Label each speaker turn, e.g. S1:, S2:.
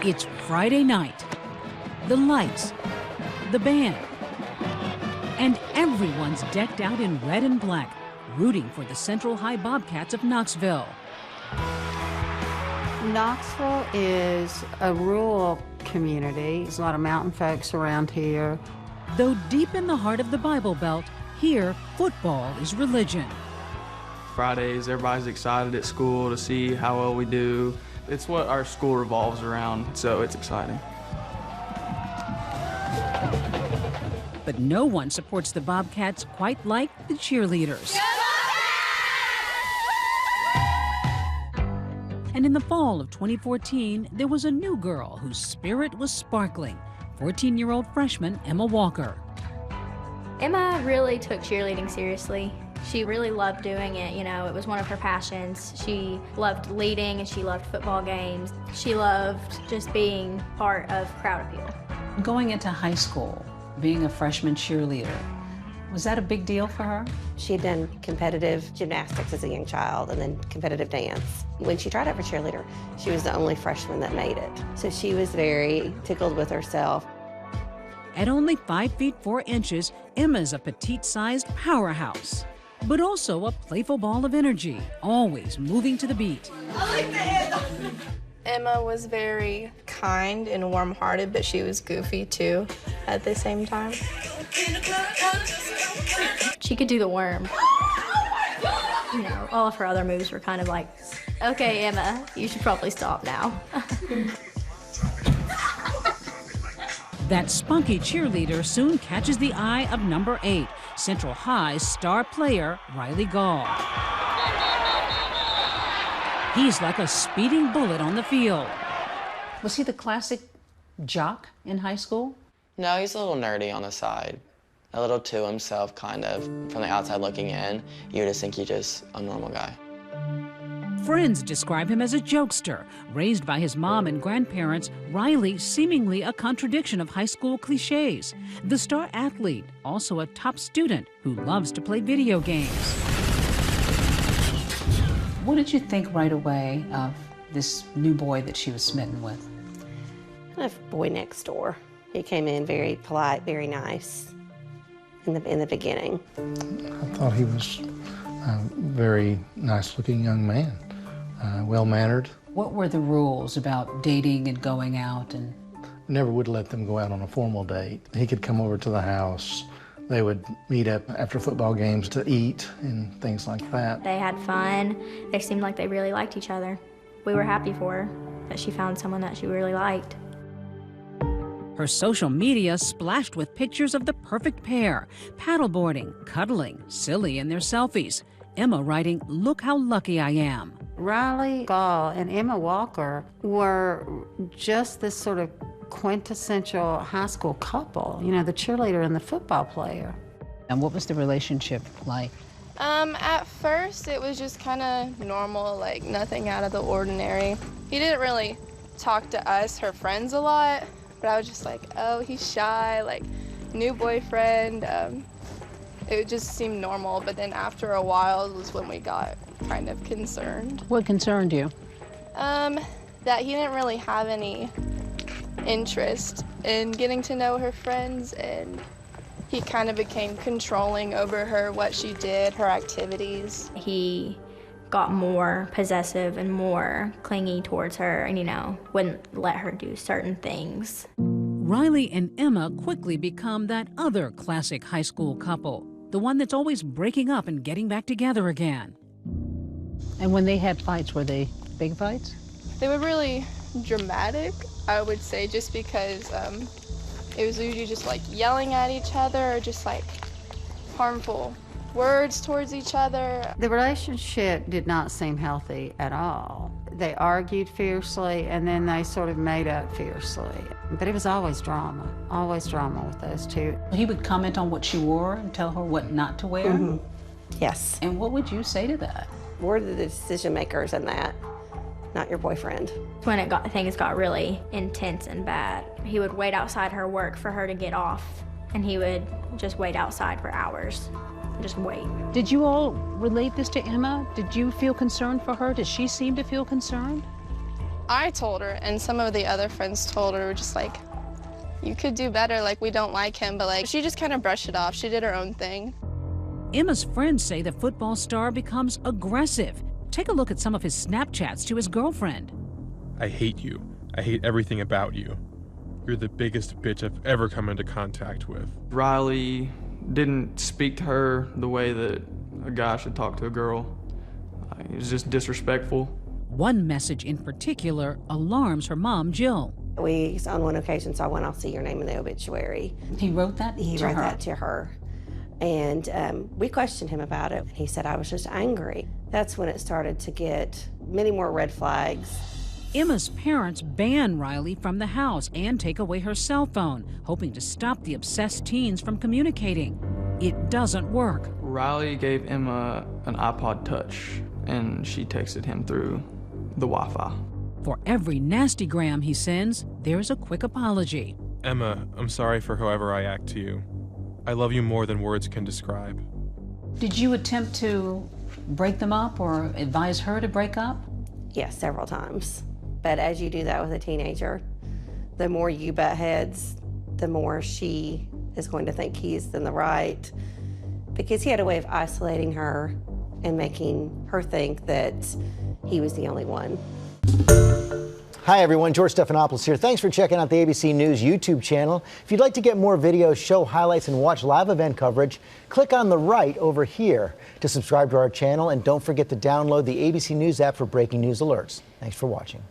S1: It's Friday night. The lights, the band, and everyone's decked out in red and black, rooting for the Central High Bobcats of Knoxville.
S2: Knoxville is a rural community. There's a lot of mountain folks around here.
S1: Though deep in the heart of the Bible Belt, here, football is religion.
S3: Fridays, everybody's excited at school to see how well we do. It's what our school revolves around, so it's exciting.
S1: But no one supports the Bobcats quite like the cheerleaders. And in the fall of 2014, there was a new girl whose spirit was sparkling, 14-year-old freshman Emma Walker.
S4: Emma really took cheerleading seriously. She really loved doing it, you know, it was one of her passions. She loved leading and she loved football games. She loved just being part of crowd appeal.
S5: Going into high school, being a freshman cheerleader, was that a big deal for her?
S6: She had done competitive gymnastics as a young child and then competitive dance. When she tried out for cheerleader, she was the only freshman that made it. So she was very tickled with herself.
S1: At only 5 feet 4 inches, Emma's a petite-sized powerhouse, but also a playful ball of energy, always moving to the beat.
S7: Emma was very kind and warm-hearted, but she was goofy too at the same time.
S4: She could do the worm. You know, all of her other moves were kind of like, okay, Emma, you should probably stop now.
S1: That spunky cheerleader soon catches the eye of number 8, Central High's star player, Riley Gaul. He's like a speeding bullet on the field.
S5: Was he the classic jock in high school?
S8: No, he's a little nerdy on the side. A little to himself, kind of. From the outside looking in, you would just think he's just a normal guy.
S1: Friends describe him as a jokester. Raised by his mom and grandparents, Riley seemingly a contradiction of high school cliches. The star athlete, also a top student who loves to play video games.
S5: What did you think right away of this new boy that she was smitten with?
S6: Kind of boy next door. He came in very polite, very nice in the beginning.
S9: I thought he was a very nice-looking young man, well-mannered.
S5: What were the rules about dating and going out? And
S9: never would let them go out on a formal date. He could come over to the house. They would meet up after football games to eat and things like that.
S4: They had fun. They seemed like they really liked each other. We were happy for her that she found someone that she really liked.
S1: Her social media splashed with pictures of the perfect pair, paddleboarding, cuddling, silly in their selfies. Emma writing, "Look how lucky I am."
S2: Riley Gaul and Emma Walker were just this sort of quintessential high school couple, you know, the cheerleader and the football player.
S5: And what was the relationship like?
S7: At first, it was just kind of normal, like nothing out of the ordinary. He didn't really talk to us, her friends, a lot, but I was just like, oh, he's shy, like, new boyfriend. It just seemed normal, but then after a while was when we got kind of concerned.
S5: What concerned you?
S7: That he didn't really have any interest in getting to know her friends, and he kind of became controlling over her, what she did, her activities.
S4: He got more possessive and more clingy towards her and, you know, wouldn't let her do certain things.
S1: Riley and Emma quickly become that other classic high school couple, the one that's always breaking up and getting back together again.
S5: And when they had fights, were they big fights?
S7: They were really dramatic, I would say, just because it was usually just like yelling at each other or just like harmful words towards each other.
S2: The relationship did not seem healthy at all. They argued fiercely and then they sort of made up fiercely. But it was always drama with those two.
S5: He would comment on what she wore and tell her what not to wear?
S6: Mm-hmm. Yes.
S5: And what would you say to that?
S6: We're the decision makers in that, not your boyfriend.
S4: When things got really intense and bad, he would wait outside her work for her to get off, and he would just wait outside for hours. Just wait.
S5: Did you all relate this to Emma? Did you feel concerned for her? Did she seem to feel concerned?
S7: I told her, and some of the other friends told her, just like, you could do better, like, we don't like him, but like, she just kind of brushed it off. She did her own thing.
S1: Emma's friends say the football star becomes aggressive. Take a look at some of his Snapchats to his girlfriend.
S10: I hate you. I hate everything about you. You're the biggest bitch I've ever come into contact with.
S3: Riley didn't speak to her the way that a guy should talk to a girl. He was just disrespectful.
S1: One message in particular alarms her mom, Jill.
S6: We, on one occasion, saw when I'll see your name in the obituary.
S5: He wrote that to her?
S6: He wrote that to her. And we questioned him about it. He said, I was just angry. That's when it started to get many more red flags.
S1: Emma's parents ban Riley from the house and take away her cell phone, hoping to stop the obsessed teens from communicating. It doesn't work.
S3: Riley gave Emma an iPod Touch, and she texted him through the Wi-Fi.
S1: For every nastygram he sends, there's a quick apology.
S10: Emma, I'm sorry for however I act to you. I love you more than words can describe.
S5: Did you attempt to break them up or advise her to break up?
S6: Yes, several times. But as you do that with a teenager, the more you butt heads, the more she is going to think he's in the right, because he had a way of isolating her and making her think that he was the only one.
S11: Hi everyone, George Stephanopoulos here. Thanks for checking out the ABC News YouTube channel. If you'd like to get more videos, show highlights, and watch live event coverage, click on the right over here to subscribe to our channel, and don't forget to download the ABC News app for breaking news alerts. Thanks for watching.